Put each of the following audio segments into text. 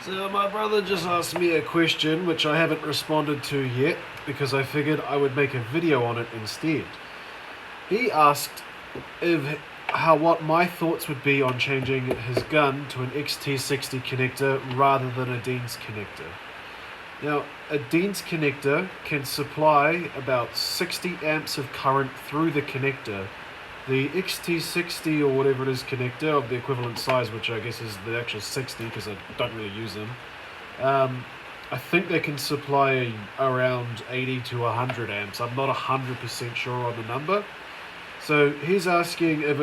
So my brother just asked me a question which I haven't responded to yet because I figured I would make a video on it instead. He asked what my thoughts would be on changing his gun to an xt60 connector rather than a Dean's connector. Now, a Dean's connector can supply about 60 amps of current through the connector. The xt60 or whatever it is connector of the equivalent size, which I guess is the actual 60 because I don't really use them, I think they can supply around 80 to 100 amps. I'm not 100% sure on the number. So he's asking if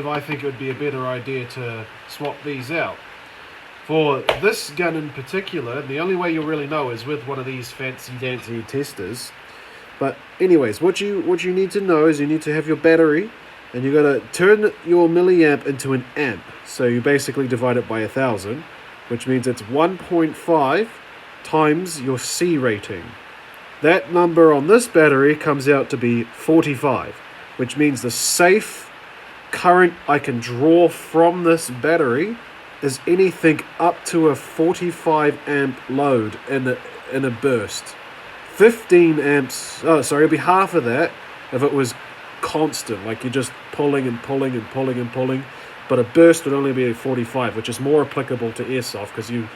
I think it would be a better idea to swap these out. For this gun in particular, the only way you'll really know is with one of these fancy dancy testers. But anyways, what you need to know is you need to have your battery, and you're going to turn your milliamp into an amp. So you basically divide it by 1,000, which means it's 1.5 times your C rating. That number on this battery comes out to be 45, which means the safe current I can draw from this battery is anything up to a 45 amp load in a burst. 15 amps, it'd be half of that if it was constant, like you're just pulling and pulling and pulling and pulling, but a burst would only be 45, which is more applicable to airsoft because you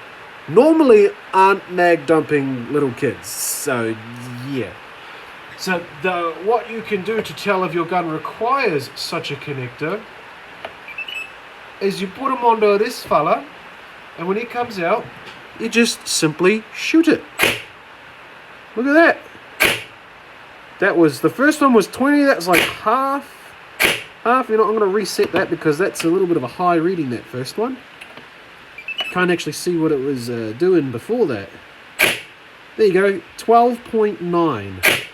normally aren't mag dumping little kids. So yeah. So what you can do to tell if your gun requires such a connector is you put him onto this fella, and when he comes out, you just simply shoot it. Look at that. The first one was 20, that's like half. I'm going to reset that because that's a little bit of a high reading, that first one. Can't actually see what it was doing before that. There you go, 12.9.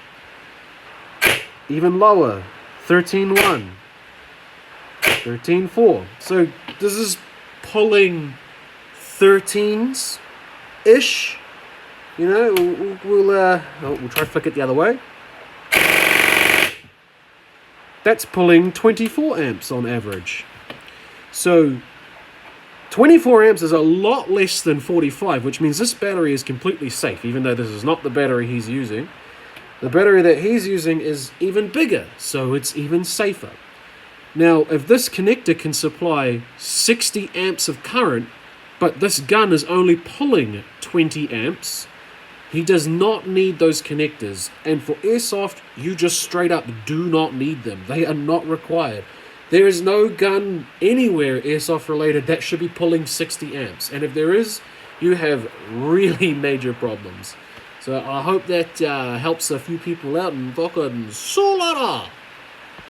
Even lower, 13.1. 13.4. So this is pulling 13s-ish. You know, we'll try to flick it the other way. That's pulling 24 amps on average. So 24 amps is a lot less than 45, which means this battery is completely safe, even though this is not the battery he's using. The battery that he's using is even bigger, so it's even safer. Now, if this connector can supply 60 amps of current, but this gun is only pulling 20 amps, he does not need those connectors. And for airsoft, you just straight up do not need them. They are not required. There is no gun anywhere airsoft related that should be pulling 60 amps. And if there is, you have really major problems. So I hope that helps a few people out, and fucking so